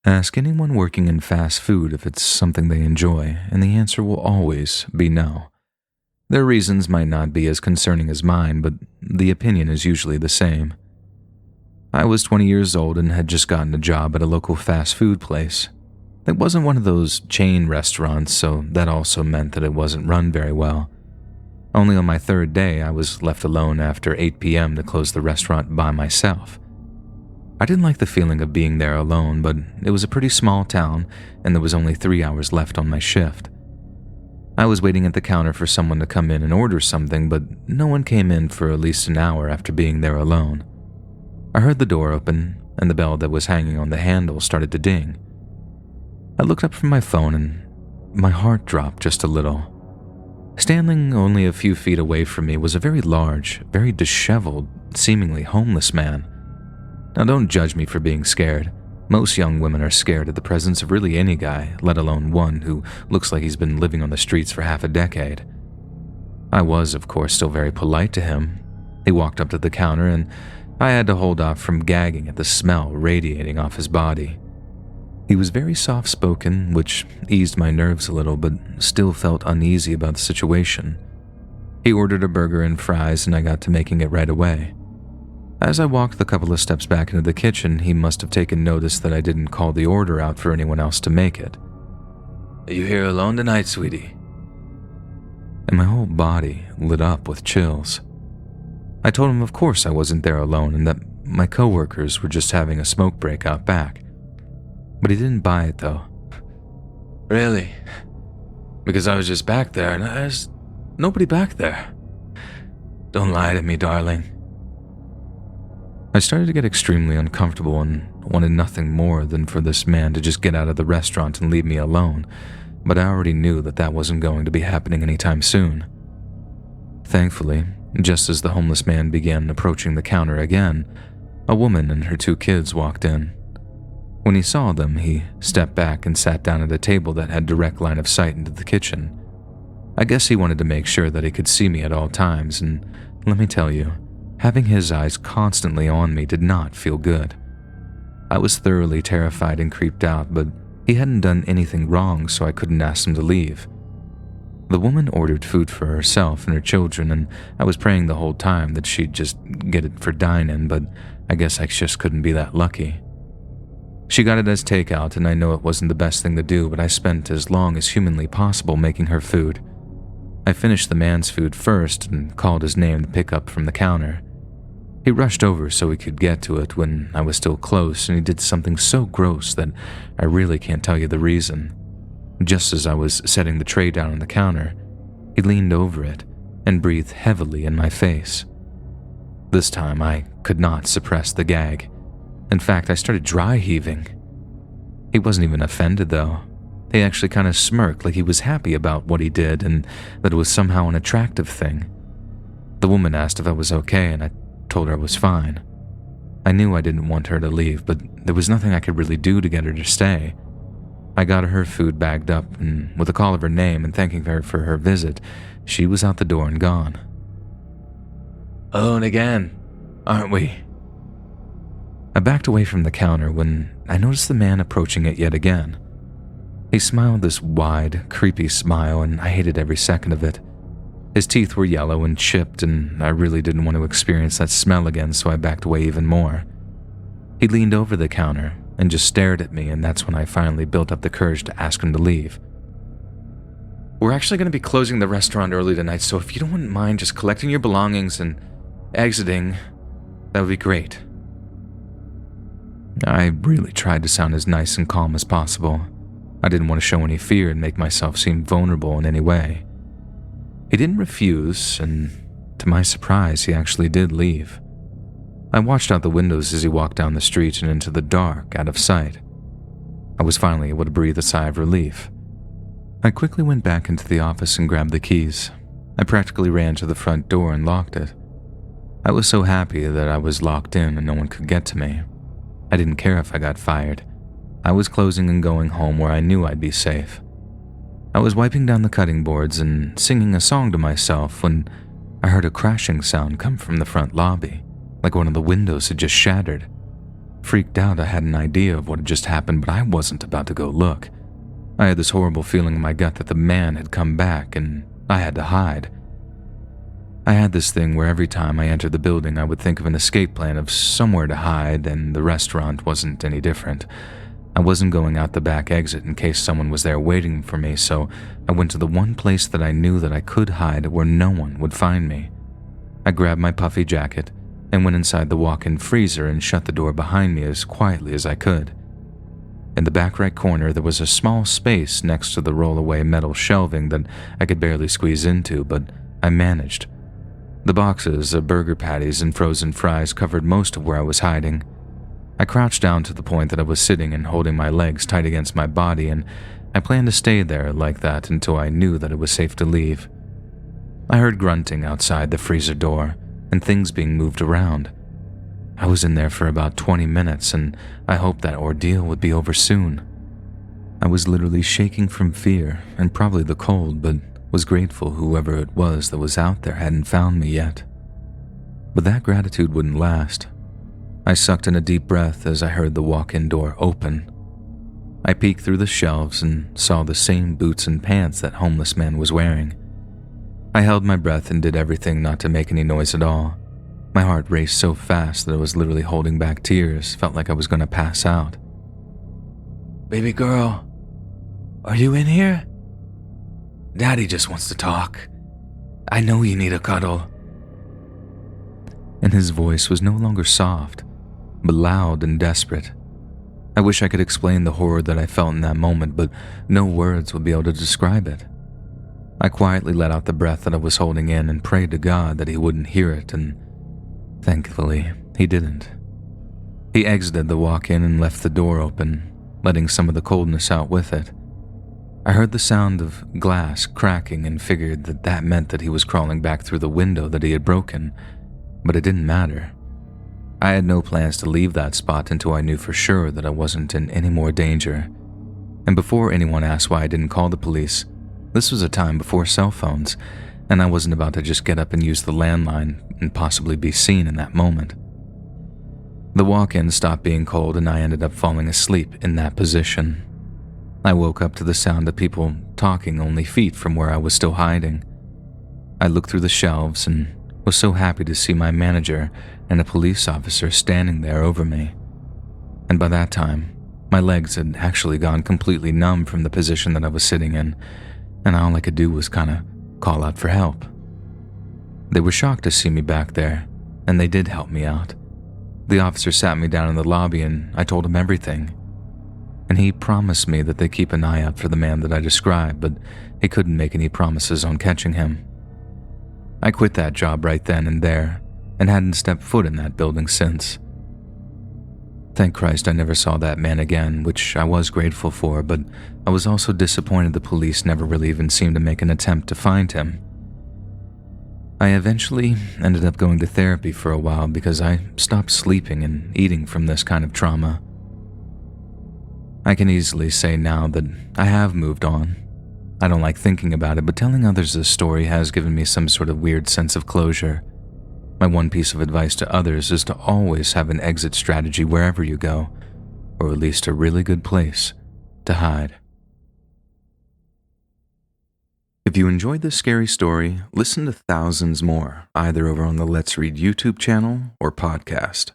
Ask anyone working in fast food if it's something they enjoy, and the answer will always be no. Their reasons might not be as concerning as mine, but the opinion is usually the same. I was 20 years old and had just gotten a job at a local fast food place. It wasn't one of those chain restaurants, so that also meant that it wasn't run very well. Only on my third day, I was left alone after 8 p.m. to close the restaurant by myself. I didn't like the feeling of being there alone, but it was a pretty small town, and there was only 3 hours left on my shift. I was waiting at the counter for someone to come in and order something, but no one came in for at least an hour after being there alone. I heard the door open, and the bell that was hanging on the handle started to ding. I looked up from my phone, and my heart dropped just a little. Standing only a few feet away from me was a very large, very disheveled, seemingly homeless man. Now don't judge me for being scared. Most young women are scared at the presence of really any guy, let alone one who looks like he's been living on the streets for half a decade. I was, of course, still very polite to him. He walked up to the counter and I had to hold off from gagging at the smell radiating off his body. He was very soft-spoken, which eased my nerves a little, but still felt uneasy about the situation. He ordered a burger and fries, and I got to making it right away. As I walked the couple of steps back into the kitchen, he must have taken notice that I didn't call the order out for anyone else to make it. "Are you here alone tonight, sweetie?" And my whole body lit up with chills. I told him of course I wasn't there alone and that my coworkers were just having a smoke break out back. But he didn't buy it though. "Really? Because I was just back there and there's nobody back there. Don't lie to me, darling." I started to get extremely uncomfortable and wanted nothing more than for this man to just get out of the restaurant and leave me alone, but I already knew that that wasn't going to be happening anytime soon. Thankfully, just as the homeless man began approaching the counter again, a woman and her 2 kids walked in. When he saw them, he stepped back and sat down at a table that had direct line of sight into the kitchen. I guess he wanted to make sure that he could see me at all times, and let me tell you, having his eyes constantly on me did not feel good. I was thoroughly terrified and creeped out, but he hadn't done anything wrong, so I couldn't ask him to leave. The woman ordered food for herself and her children, and I was praying the whole time that she'd just get it for dine-in, but I guess I just couldn't be that lucky. She got it as takeout, and I know it wasn't the best thing to do, but I spent as long as humanly possible making her food. I finished the man's food first and called his name to pick up from the counter. He rushed over so he could get to it when I was still close, and he did something so gross that I really can't tell you the reason. Just as I was setting the tray down on the counter, he leaned over it and breathed heavily in my face. This time I could not suppress the gag. In fact, I started dry heaving. He wasn't even offended though. He actually kind of smirked like he was happy about what he did and that it was somehow an attractive thing. The woman asked if I was okay and I told her I was fine. I knew I didn't want her to leave, but there was nothing I could really do to get her to stay. I got her food bagged up, and with a call of her name and thanking her for her visit, she was out the door and gone. "Alone again, aren't we?" I backed away from the counter when I noticed the man approaching it yet again. He smiled this wide, creepy smile, and I hated every second of it. His teeth were yellow and chipped, and I really didn't want to experience that smell again, so I backed away even more. He leaned over the counter and just stared at me, and that's when I finally built up the courage to ask him to leave. "We're actually going to be closing the restaurant early tonight, so if you don't mind just collecting your belongings and exiting, that would be great." I really tried to sound as nice and calm as possible. I didn't want to show any fear and make myself seem vulnerable in any way. He didn't refuse, and to my surprise, he actually did leave. I watched out the windows as he walked down the street and into the dark, out of sight. I was finally able to breathe a sigh of relief. I quickly went back into the office and grabbed the keys. I practically ran to the front door and locked it. I was so happy that I was locked in and no one could get to me. I didn't care if I got fired. I was closing and going home where I knew I'd be safe. I was wiping down the cutting boards and singing a song to myself when I heard a crashing sound come from the front lobby, like one of the windows had just shattered. Freaked out, I had an idea of what had just happened, but I wasn't about to go look. I had this horrible feeling in my gut that the man had come back and I had to hide. I had this thing where every time I entered the building, I would think of an escape plan of somewhere to hide, and the restaurant wasn't any different. I wasn't going out the back exit in case someone was there waiting for me, so I went to the one place that I knew that I could hide where no one would find me. I grabbed my puffy jacket and went inside the walk-in freezer and shut the door behind me as quietly as I could. In the back right corner, there was a small space next to the roll-away metal shelving that I could barely squeeze into, but I managed. The boxes of burger patties and frozen fries covered most of where I was hiding. I crouched down to the point that I was sitting and holding my legs tight against my body, and I planned to stay there like that until I knew that it was safe to leave. I heard grunting outside the freezer door and things being moved around. I was in there for about 20 minutes, and I hoped that ordeal would be over soon. I was literally shaking from fear and probably the cold, but was grateful whoever it was that was out there hadn't found me yet. But that gratitude wouldn't last. I sucked in a deep breath as I heard the walk-in door open. I peeked through the shelves and saw the same boots and pants that homeless man was wearing. I held my breath and did everything not to make any noise at all. My heart raced so fast that I was literally holding back tears, felt like I was going to pass out. "Baby girl, are you in here? Daddy just wants to talk. I know you need a cuddle." And his voice was no longer soft, but loud and desperate. I wish I could explain the horror that I felt in that moment, but no words would be able to describe it. I quietly let out the breath that I was holding in and prayed to God that he wouldn't hear it, and thankfully, he didn't. He exited the walk-in and left the door open, letting some of the coldness out with it. I heard the sound of glass cracking and figured that that meant that he was crawling back through the window that he had broken, but it didn't matter. I had no plans to leave that spot until I knew for sure that I wasn't in any more danger. And before anyone asked why I didn't call the police, this was a time before cell phones, and I wasn't about to just get up and use the landline and possibly be seen in that moment. The walk-in stopped being cold and I ended up falling asleep in that position. I woke up to the sound of people talking only feet from where I was still hiding. I looked through the shelves and was so happy to see my manager and a police officer standing there over me. And by that time, my legs had actually gone completely numb from the position that I was sitting in, and all I could do was kind of call out for help. They were shocked to see me back there, and they did help me out. The officer sat me down in the lobby and I told him everything. And he promised me that they'd keep an eye out for the man that I described, but he couldn't make any promises on catching him. I quit that job right then and there, and hadn't stepped foot in that building since. Thank Christ I never saw that man again, which I was grateful for, but I was also disappointed the police never really even seemed to make an attempt to find him. I eventually ended up going to therapy for a while because I stopped sleeping and eating from this kind of trauma. I can easily say now that I have moved on. I don't like thinking about it, but telling others this story has given me some sort of weird sense of closure. My one piece of advice to others is to always have an exit strategy wherever you go, or at least a really good place to hide. If you enjoyed this scary story, listen to thousands more, either over on the Let's Read YouTube channel or podcast.